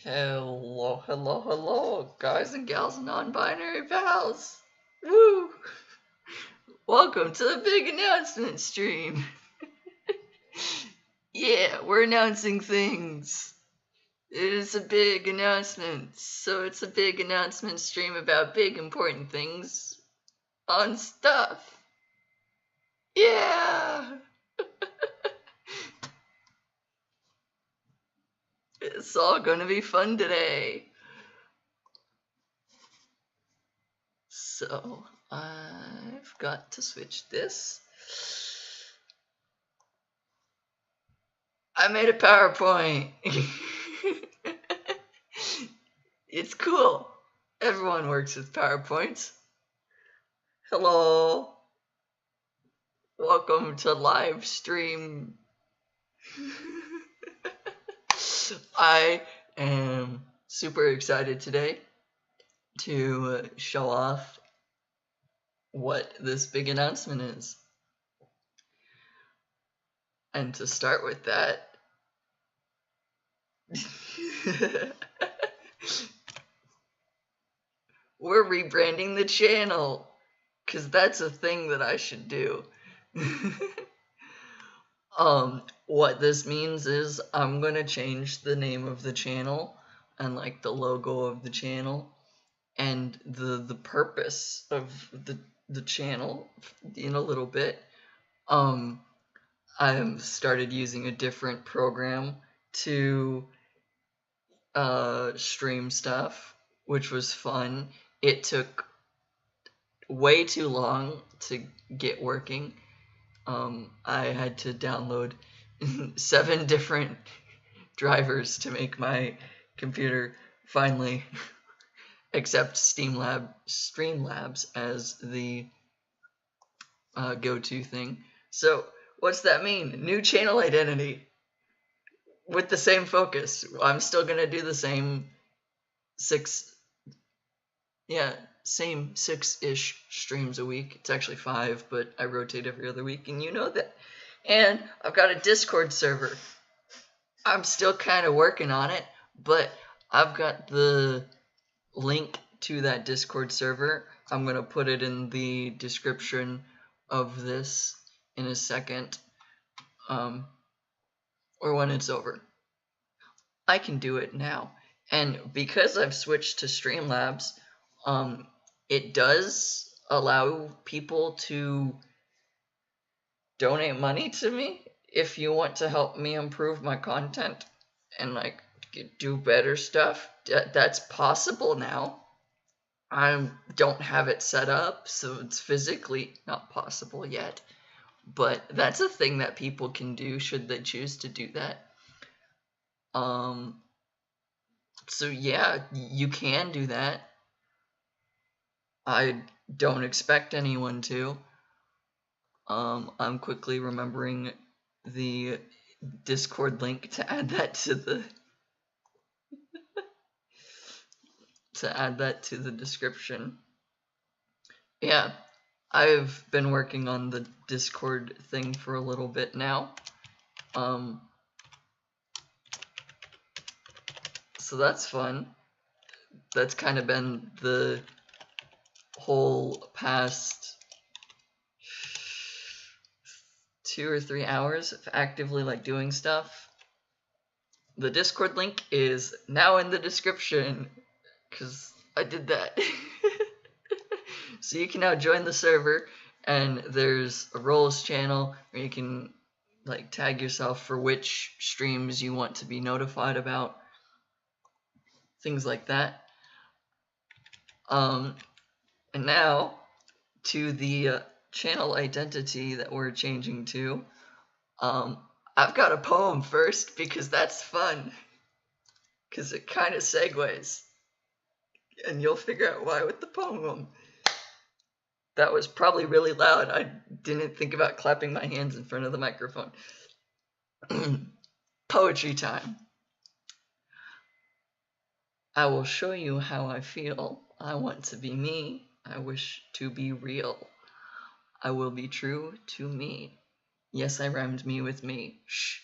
Hello, hello, hello, guys and gals, non-binary pals. Woo! Welcome to the big announcement stream. Yeah, we're announcing things. It is a big announcement, so it's a big announcement stream about big important things on stuff. Yeah! It's all gonna be fun today. So, I've got to switch this. I made a PowerPoint. It's cool. Everyone works with PowerPoints. Hello. Welcome to live stream. I am super excited today to show off what this big announcement is. And to start with that, we're rebranding the channel, because that's a thing that I should do. What this means is I'm gonna change the name of the channel and like the logo of the channel and the purpose of the channel in a little bit. I've started using a different program to stream stuff, which was fun. It took way too long to get working. I had to download 7 different drivers to make my computer finally accept Streamlabs as the go-to thing. So what's that mean? New channel identity with the same focus. I'm still gonna do the same same 6-ish streams a week. It's actually 5, but I rotate every other week, and you know that. And I've got a Discord server. I'm still kind of working on it, but I've got the link to that Discord server. I'm going to put it in the description of this in a second, or when it's over. I can do it now. And because I've switched to Streamlabs, it does allow people to donate money to me if you want to help me improve my content and like do better stuff. That's possible now. I don't have it set up, so it's physically not possible yet. But that's a thing that people can do should they choose to do that. So yeah, you can do that. I don't expect anyone to. I'm quickly remembering the Discord link to add that to the description. Yeah, I've been working on the Discord thing for a little bit now. So that's fun. That's kind of been the whole past 2 or 3 hours of actively like doing stuff. The Discord link is now in the description because I did that. So you can now join the server, and there's a roles channel where you can like tag yourself for which streams you want to be notified about, things like that. And now to the channel identity that we're changing to. I've got a poem first because that's fun, because it kind of segues, and you'll figure out why with the poem. That was probably really loud. I didn't think about clapping my hands in front of the microphone. Poetry time. I will show you how I feel. I want to be me. I wish to be real. I will be true to me. Yes, I rhymed me with me. Shh.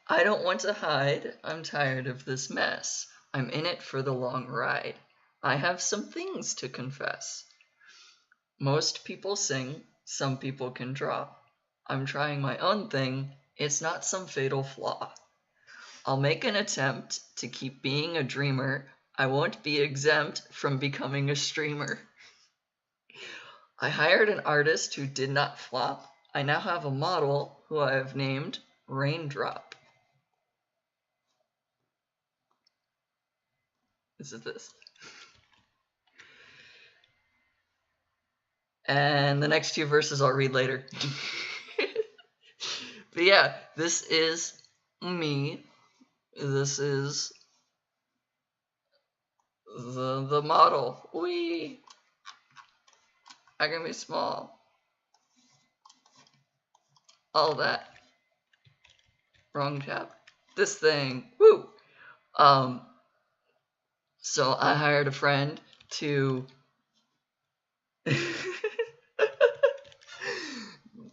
I don't want to hide. I'm tired of this mess. I'm in it for the long ride. I have some things to confess. Most people sing, some people can draw. I'm trying my own thing. It's not some fatal flaw. I'll make an attempt to keep being a dreamer. I won't be exempt from becoming a streamer. I hired an artist who did not flop. I now have a model who I have named Raindrop. This is this. And the next two verses I'll read later. But yeah, this is me. This is the model. Wee! I can be small. All that. Wrong tab. This thing. Woo! So I hired a friend to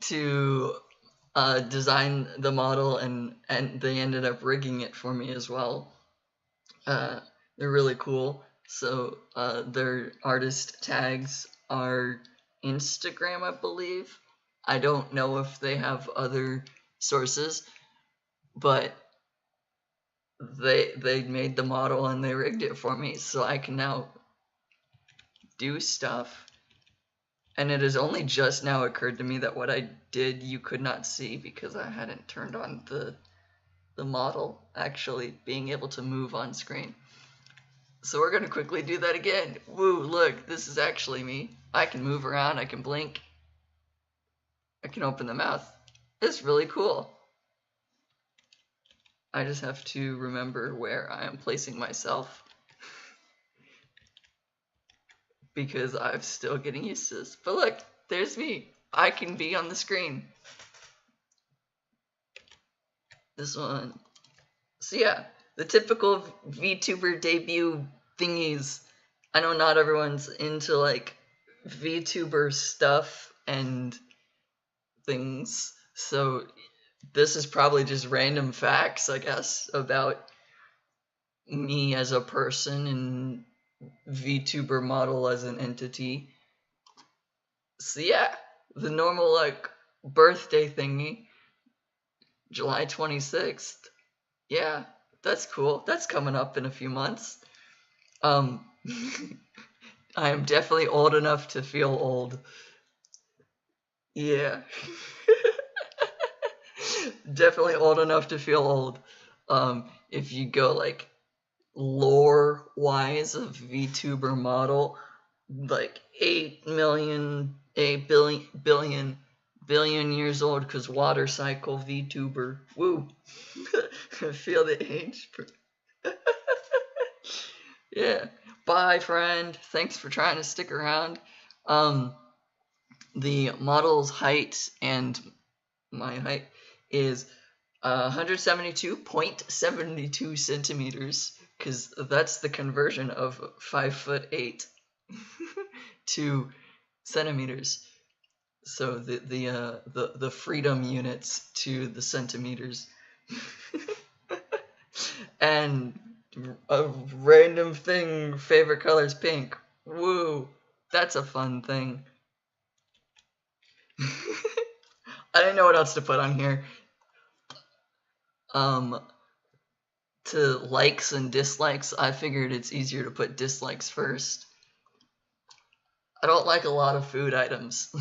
to design the model, and they ended up rigging it for me as well. They're really cool. So their artist tags are Instagram, I believe. I don't know if they have other sources, but they made the model and they rigged it for me, so I can now do stuff. And it has only just now occurred to me that what I did you could not see because I hadn't turned on the model actually being able to move on screen. So we're going to quickly do that again. Woo, look, this is actually me. I can move around, I can blink, I can open the mouth. It's really cool. I just have to remember where I am placing myself because I'm still getting used to this. But look, there's me. I can be on the screen. This one. So yeah, the typical VTuber debut thingies. I know not everyone's into like VTuber stuff and things, so this is probably just random facts, I guess, about me as a person and VTuber model as an entity. So yeah, the normal like birthday thingy, July 26th. Yeah, that's cool. That's coming up in a few months. I am definitely old enough to feel old. Yeah. Definitely old enough to feel old. If you go like lore wise of VTuber model, like 8 billion years old, because water cycle VTuber. Woo. Feel the age. Yeah. Bye, friend. Thanks for trying to stick around. The model's height and my height is 172.72 centimeters, because that's the conversion of 5'8" to centimeters. So the freedom units to the centimeters. And a random thing, favorite color is pink. Woo, that's a fun thing. I didn't know what else to put on here. To likes and dislikes, I figured it's easier to put dislikes first. I don't like a lot of food items.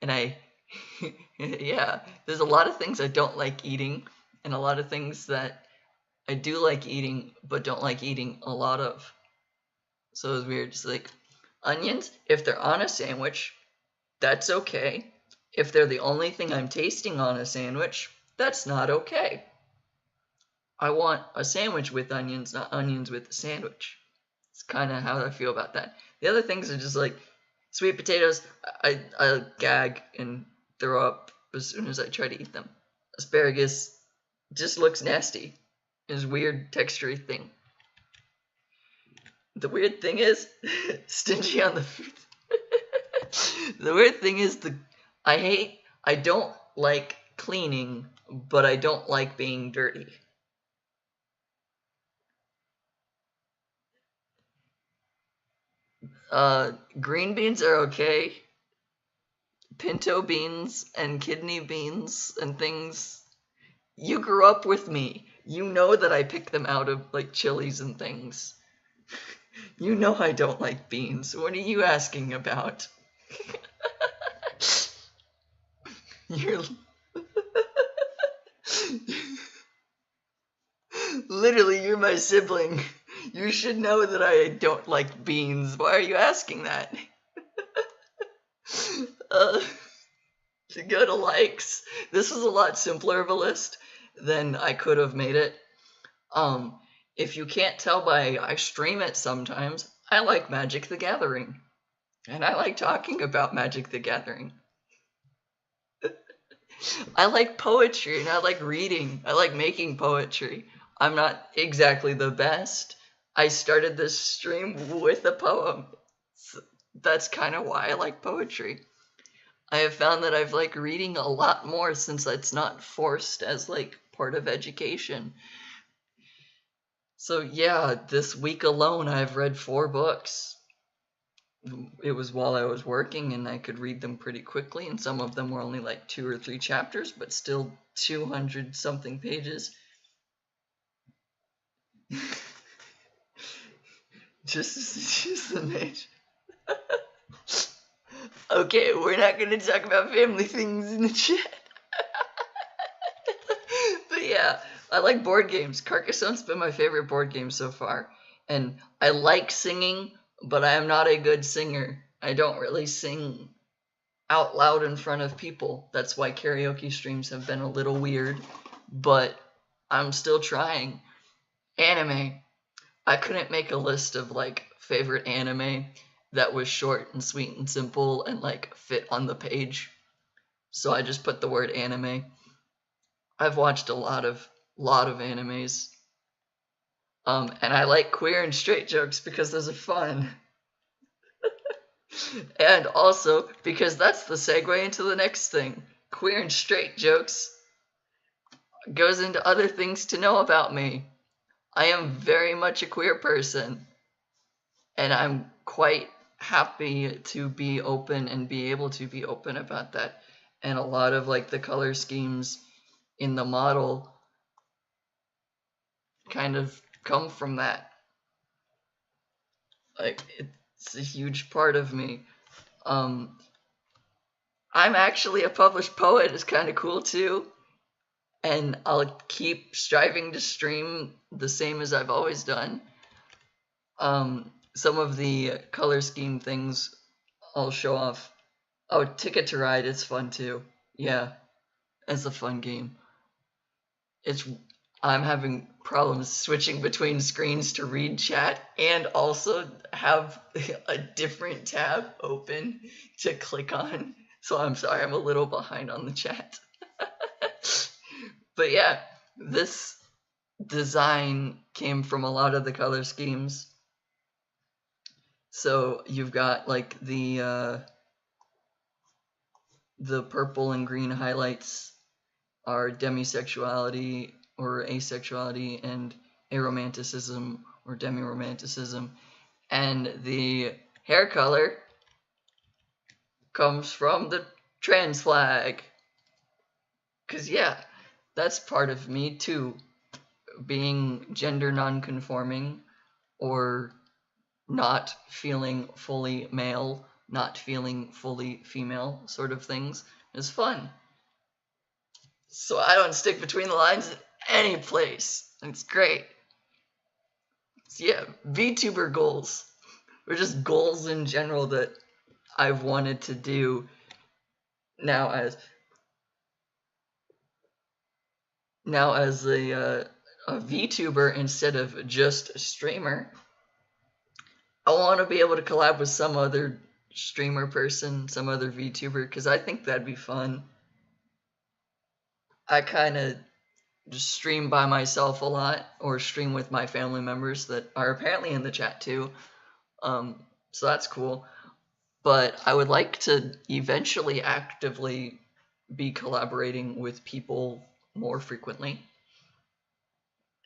And yeah, there's a lot of things I don't like eating, and a lot of things that I do like eating, but don't like eating a lot of. So it's weird. It's like onions, if they're on a sandwich, that's okay. If they're the only thing I'm tasting on a sandwich, that's not okay. I want a sandwich with onions, not onions with a sandwich. It's kind of how I feel about that. The other things are just like sweet potatoes. I gag and throw up as soon as I try to eat them. Asparagus just looks nasty. It's a weird texture thing. The weird thing is, stingy on the food. The weird thing is, I don't like cleaning but I don't like being dirty. Green beans are okay. Pinto beans and kidney beans and things. You grew up with me. You know that I pick them out of like chilies and things. You know I don't like beans. What are you asking about? You're literally, you're my sibling. You should know that I don't like beans. Why are you asking that? uh, to go to likes. This was a lot simpler of a list than I could have made it. If you can't tell by I stream it sometimes, I like Magic the Gathering. And I like talking about Magic the Gathering. I like poetry and I like reading. I like making poetry. I'm not exactly the best. I started this stream with a poem. So that's kind of why I like poetry. I have found that I've liked reading a lot more since it's not forced as like part of education. So yeah, this week alone I've read 4 books. It was while I was working and I could read them pretty quickly, and some of them were only like 2 or 3 chapters, but still 200 something pages. just the nature. Okay, we're not going to talk about family things in the chat. But yeah, I like board games. Carcassone's been my favorite board game so far. And I like singing, but I am not a good singer. I don't really sing out loud in front of people. That's why karaoke streams have been a little weird, but I'm still trying. Anime. I couldn't make a list of like favorite anime that was short and sweet and simple and like fit on the page. So I just put the word anime. I've watched a lot of animes. And I like queer and straight jokes because those are fun. And also because that's the segue into the next thing. Queer and straight jokes goes into other things to know about me. I am very much a queer person, and I'm quite happy to be open and be able to be open about that. And a lot of like the color schemes in the model kind of come from that. Like, it's a huge part of me. I'm actually a published poet. It's kind of cool too. And I'll keep striving to stream the same as I've always done. Some of the color scheme things I'll show off. Oh, Ticket to Ride is fun too. Yeah, it's a fun game. I'm having problems switching between screens to read chat and also have a different tab open to click on. So I'm sorry, I'm a little behind on the chat. But yeah, this design came from a lot of the color schemes. So you've got like the purple and green highlights are demisexuality or asexuality and aromanticism or demi-romanticism, and the hair color comes from the trans flag. Because yeah, that's part of me too, being gender non-conforming or not feeling fully male, not feeling fully female sort of things is fun. So I don't stick between the lines in any place. It's great. So yeah, VTuber goals. Or just goals in general that I've wanted to do now as a VTuber instead of just a streamer. I want to be able to collab with some other streamer person, some other VTuber, because I think that'd be fun. I kind of just stream by myself a lot, or stream with my family members that are apparently in the chat too. So that's cool. But I would like to eventually actively be collaborating with people more frequently.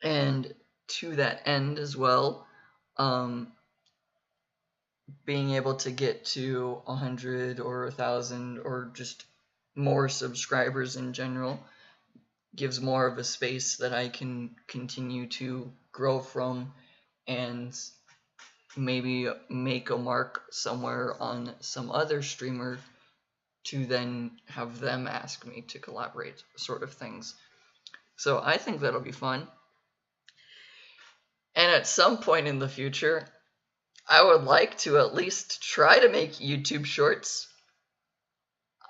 And to that end as well, being able to get to 100 or 1,000 or just more subscribers in general gives more of a space that I can continue to grow from and maybe make a mark somewhere on some other streamer to then have them ask me to collaborate, sort of things. So I think that'll be fun. And at some point in the future, I would like to at least try to make YouTube shorts.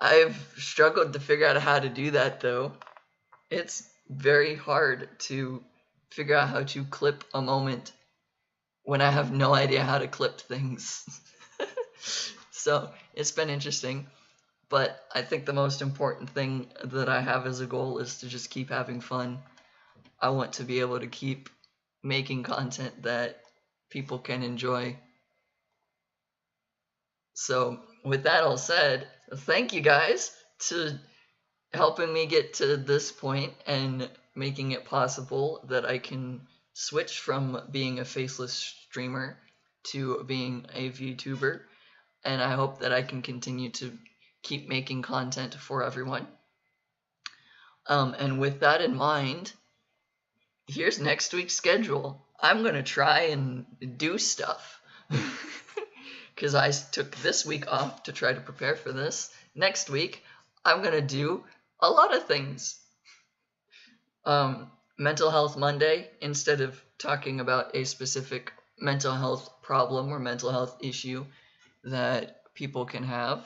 I've struggled to figure out how to do that, though. It's very hard to figure out how to clip a moment when I have no idea how to clip things. So it's been interesting. But I think the most important thing that I have as a goal is to just keep having fun. I want to be able to keep making content that people can enjoy. So with that all said, thank you guys to helping me get to this point and making it possible that I can switch from being a faceless streamer to being a VTuber. And I hope that I can continue to keep making content for everyone. And with that in mind, here's next week's schedule. I'm going to try and do stuff. Because I took this week off to try to prepare for this. Next week, I'm going to do a lot of things. Mental Health Monday, instead of talking about a specific mental health problem or mental health issue that people can have,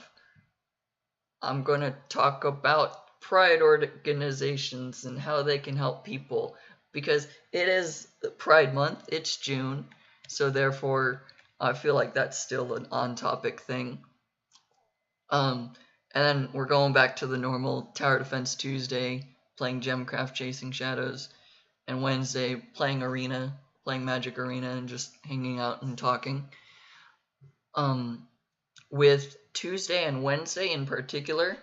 I'm going to talk about Pride organizations and how they can help people, because it is Pride Month, it's June, so therefore I feel like that's still an on-topic thing. And then we're going back to the normal Tower Defense Tuesday, playing Gemcraft Chasing Shadows, and Wednesday playing Arena, playing Magic Arena, and just hanging out and talking. With Tuesday and Wednesday in particular,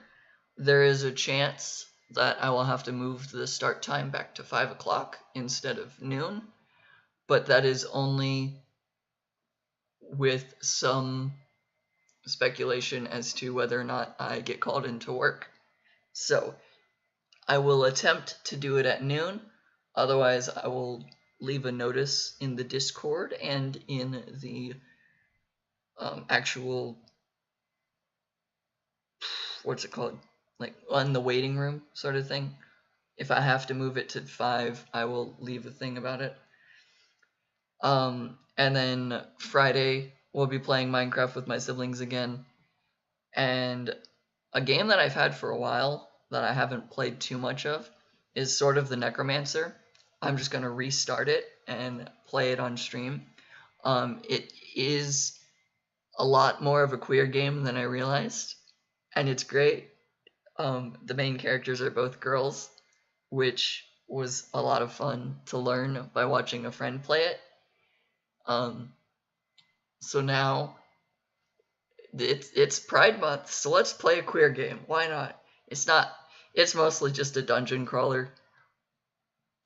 there is a chance that I will have to move the start time back to 5 o'clock instead of noon, but that is only with some speculation as to whether or not I get called into work. So I will attempt to do it at noon. Otherwise, I will leave a notice in the Discord and in the actual, what's it called? Like on the waiting room sort of thing. If I have to move it to 5, I will leave a thing about it. And then Friday, we'll be playing Minecraft with my siblings again. And a game that I've had for a while that I haven't played too much of is Sword of the Necromancer. I'm just going to restart it and play it on stream. It is a lot more of a queer game than I realized, and it's great. The main characters are both girls, which was a lot of fun to learn by watching a friend play it. So now it's Pride Month, so let's play a queer game. Why not? It's mostly just a dungeon crawler,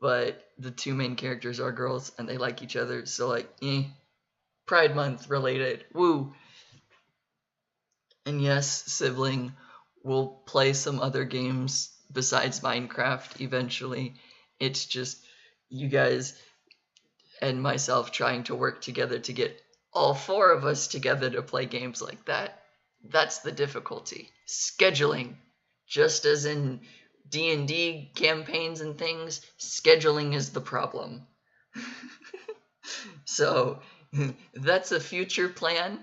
but the two main characters are girls and they like each other, so like, Pride Month related. Woo! And yes, sibling, we'll play some other games besides Minecraft eventually. It's just you guys and myself trying to work together to get all 4 of us together to play games like that. That's the difficulty. Scheduling. Just as in D&D campaigns and things, scheduling is the problem. So that's a future plan.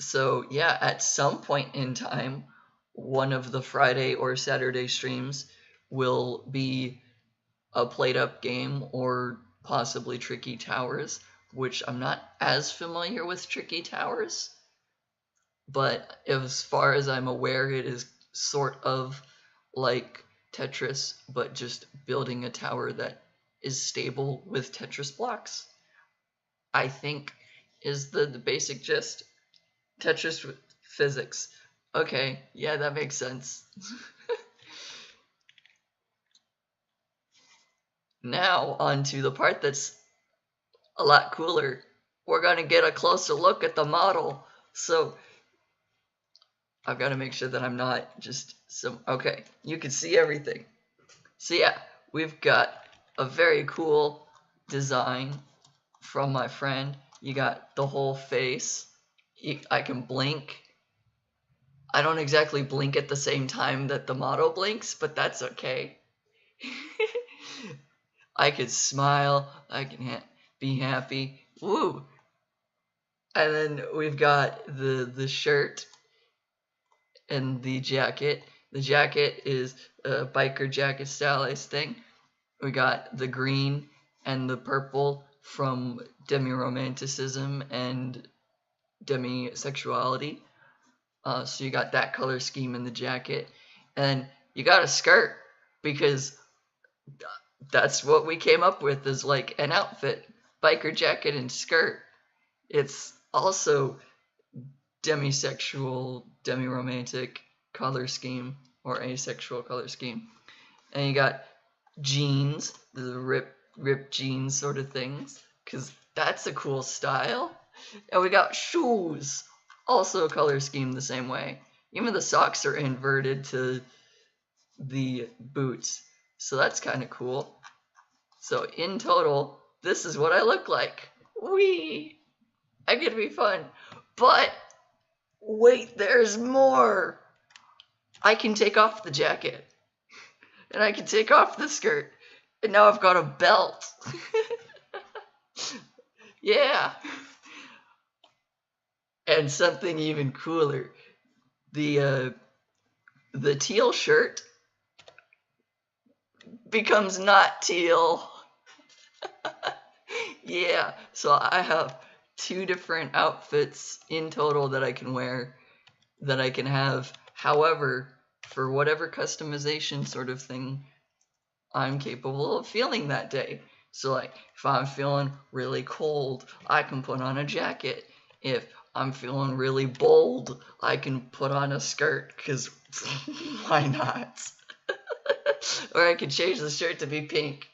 So yeah, at some point in time, one of the Friday or Saturday streams will be a played up game or possibly Tricky Towers, which I'm not as familiar with Tricky Towers, but as far as I'm aware, it is sort of like Tetris, but just building a tower that is stable with Tetris blocks, I think is the basic gist. Tetris physics. Okay, yeah, that makes sense. Now, on to the part that's a lot cooler. We're going to get a closer look at the model. So, I've got to make sure that I'm not just some... Okay, you can see everything. So yeah, we've got a very cool design from my friend. You got the whole face. I can blink. I don't exactly blink at the same time that the model blinks, but that's okay. I could smile. I can be happy. Woo! And then we've got the shirt and the jacket. The jacket is a biker jacket stylized thing. We got the green and the purple from demi-romanticism and demisexuality. So you got that color scheme in the jacket. And you got a skirt because that's what we came up with is like an outfit. Biker jacket and skirt. It's also demisexual, demi-romantic color scheme or asexual color scheme. And you got jeans, the ripped jeans sort of things, because that's a cool style. And we got shoes, also a color scheme the same way. Even the socks are inverted to the boots, so that's kind of cool. So in total, this is what I look like. Whee! I get to be fun. But wait, there's more. I can take off the jacket. And I can take off the skirt. And now I've got a belt. Yeah. And something even cooler. The teal shirt becomes not teal. Yeah, so I have 2 different outfits in total that I can wear, that I can have. However, for whatever customization sort of thing I'm capable of feeling that day. So like, if I'm feeling really cold, I can put on a jacket. If I'm feeling really bold, I can put on a skirt, because why not? Or I can change the shirt to be pink,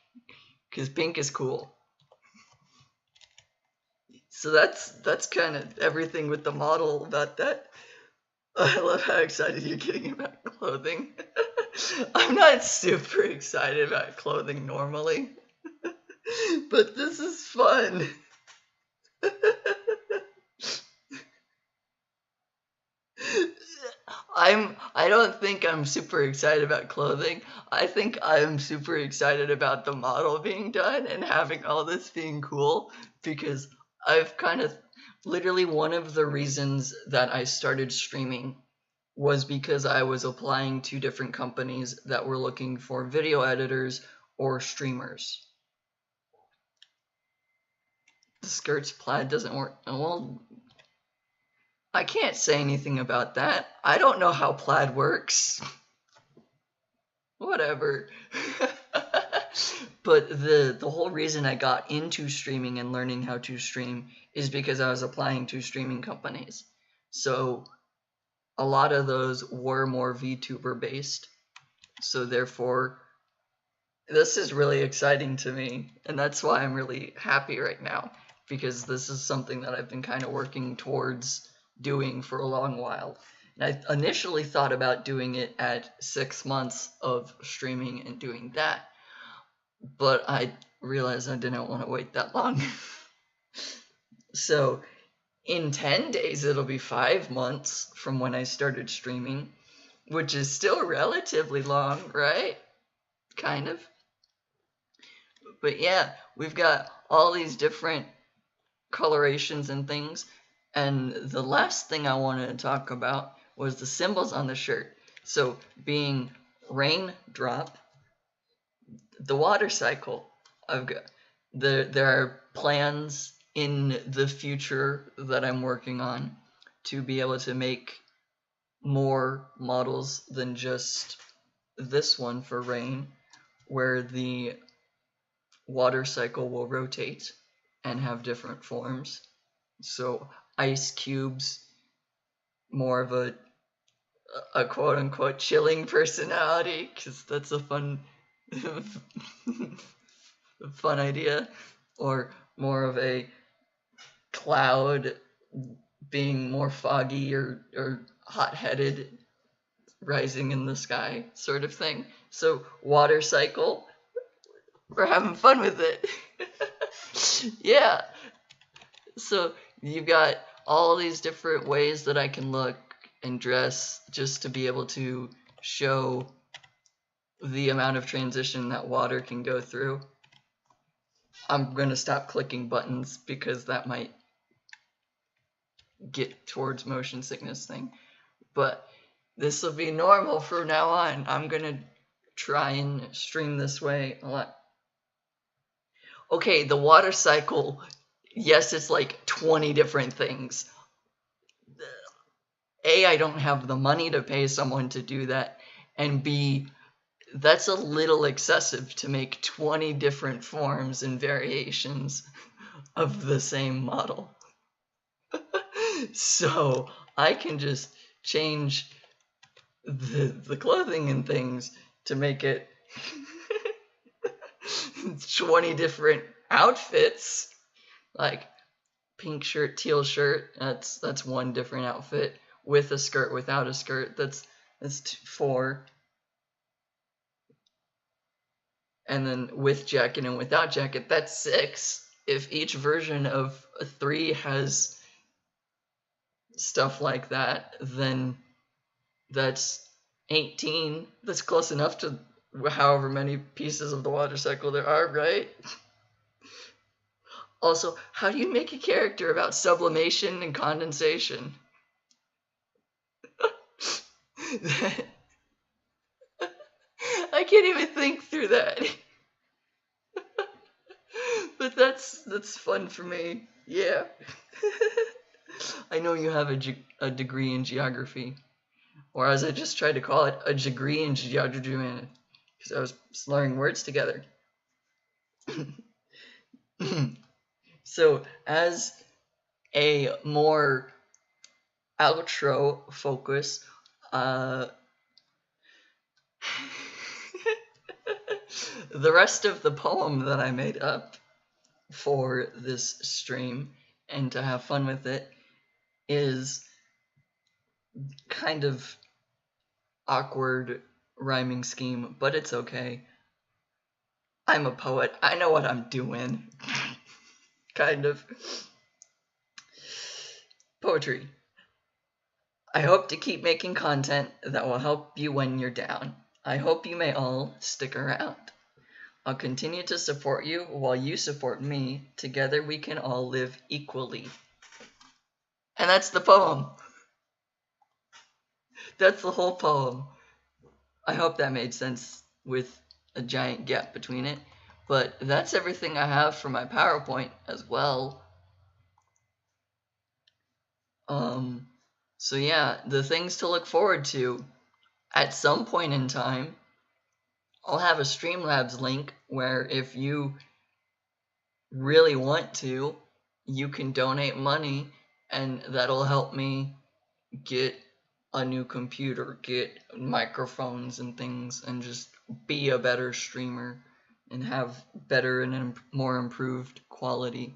because pink is cool. So that's kind of everything with the model about that. I love how excited you're getting about clothing. I'm not super excited about clothing normally, but this is fun. I don't think I'm super excited about clothing. I think I'm super excited about the model being done and having all this being cool, because I've kind of literally, one of the reasons that I started streaming was because I was applying to different companies that were looking for video editors or streamers. The skirt's plaid doesn't work. Well, I can't say anything about that. I don't know how plaid works. Whatever. But the whole reason I got into streaming and learning how to stream is because I was applying to streaming companies. So a lot of those were more VTuber based. So therefore, this is really exciting to me. And that's why I'm really happy right now, because this is something that I've been kind of working towards doing for a long while. And I initially thought about doing it at 6 months of streaming and doing that, but I realized I didn't want to wait that long. So in 10 days, it'll be 5 months from when I started streaming, which is still relatively long, right? Kind of. But yeah, we've got all these different colorations and things. And the last thing I wanted to talk about was the symbols on the shirt. So being raindrop, the water cycle. There are plans in the future that I'm working on to be able to make more models than just this one for rain, where the water cycle will rotate and have different forms. So ice cubes, more of a quote-unquote chilling personality, because that's a fun fun idea, or more of a cloud being more foggy or hot-headed rising in the sky sort of thing. So water cycle, we're having fun with it. Yeah. So you've got all these different ways that I can look and dress just to be able to show the amount of transition that water can go through. I'm going to stop clicking buttons because that might get towards motion sickness thing. But this will be normal from now on. I'm going to try and stream this way a lot. Okay, the water cycle, yes, it's like 20 different things. A, I don't have the money to pay someone to do that. And B, that's a little excessive to make 20 different forms and variations of the same model. So I can just change the clothing and things to make it 20 different outfits, like pink shirt, teal shirt. That's one different outfit. With a skirt, without a skirt, that's 4. And then with jacket and without jacket, that's 6. If each version of 3 has stuff like that, then that's 18. That's close enough to however many pieces of the water cycle there are, right? Also, how do you make a character about sublimation and condensation? I can't even think through that. But that's fun for me. Yeah. I know you have a degree in geography, or as I just tried to call it, a degree in geography, because I was slurring words together. So, as a more outro focus, the rest of the poem that I made up for this stream and to have fun with it is kind of awkward rhyming scheme, but it's okay. I'm a poet. I know what I'm doing. Kind of. Poetry. I hope to keep making content that will help you when you're down. I hope you may all stick around. I'll continue to support you while you support me. Together we can all live equally. And that's the poem. That's the whole poem. I hope that made sense with a giant gap between it. But that's everything I have for my PowerPoint as well. So yeah, the things to look forward to. At some point in time, I'll have a Streamlabs link where if you really want to, you can donate money and that'll help me get a new computer, get microphones and things, and just be a better streamer and have better and more improved quality.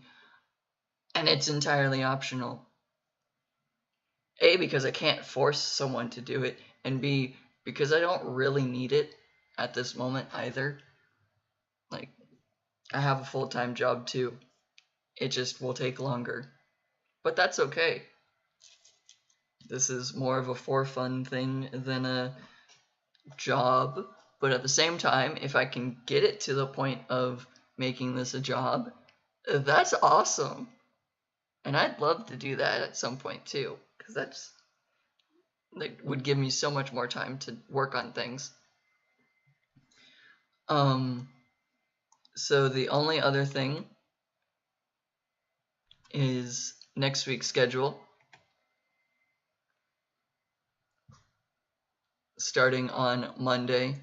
And it's entirely optional. A, because I can't force someone to do it, and B, because I don't really need it at this moment either. Like, I have a full-time job too. It just will take longer. But that's okay. This is more of a for fun thing than a job. But at the same time, if I can get it to the point of making this a job, that's awesome. And I'd love to do that at some point too, because that would give me so much more time to work on things. So the only other thing is next week's schedule. Starting on Monday,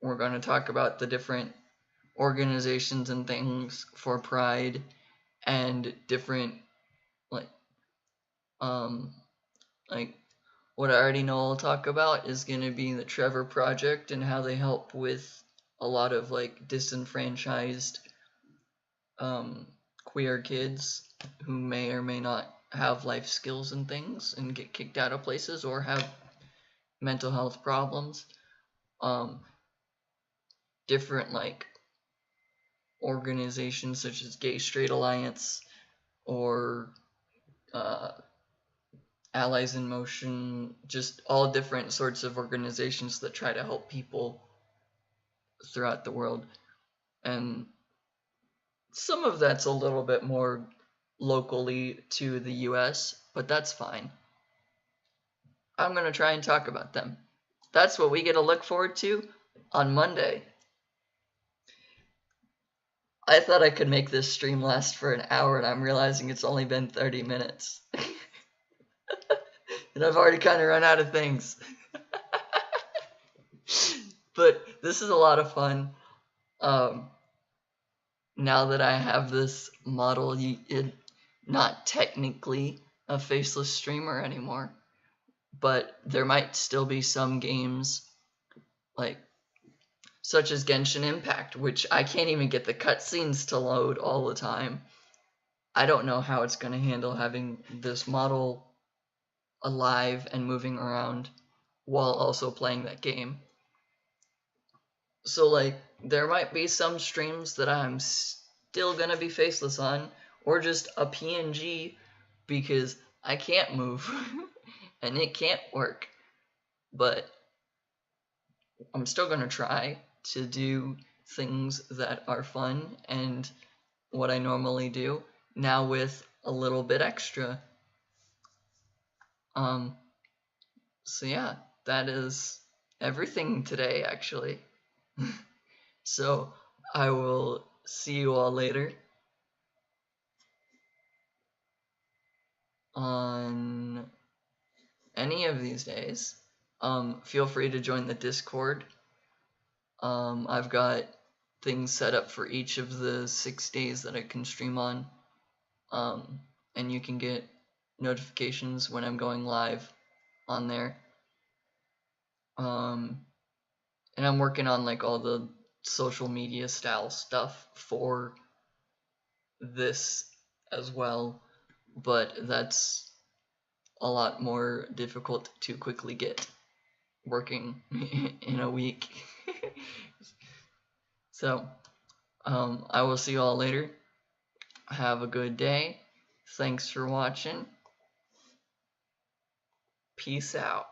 we're going to talk about the different organizations and things for Pride and different like what I already know I'll talk about is going to be the Trevor Project and how they help with a lot of like disenfranchised queer kids who may or may not have life skills and things and get kicked out of places or have mental health problems. Different like organizations such as Gay Straight Alliance or Allies in Motion, just all different sorts of organizations that try to help people throughout the world. And some of that's a little bit more locally to the US, but that's fine. I'm going to try and talk about them. That's what we get to look forward to on Monday. I thought I could make this stream last for an hour, and I'm realizing it's only been 30 minutes. And I've already kind of run out of things. But this is a lot of fun. Now that I have this model, not technically a faceless streamer anymore, but there might still be some games like such as Genshin Impact, which I can't even get the cutscenes to load all the time. I don't know how it's going to handle having this model alive and moving around while also playing that game. So like there might be some streams that I'm still gonna be faceless on, or just a PNG because I can't move and it can't work. But I'm still gonna try to do things that are fun and what I normally do, now with a little bit extra. So yeah, that is everything today, actually. So I will see you all later on any of these days. Feel free to join the Discord. I've got things set up for each of the 6 days that I can stream on. And you can get notifications when I'm going live on there. And I'm working on like all the social media style stuff for this as well, but that's a lot more difficult to quickly get working in a week. So I will see you all later. Have a good day. Thanks for watching. Peace out.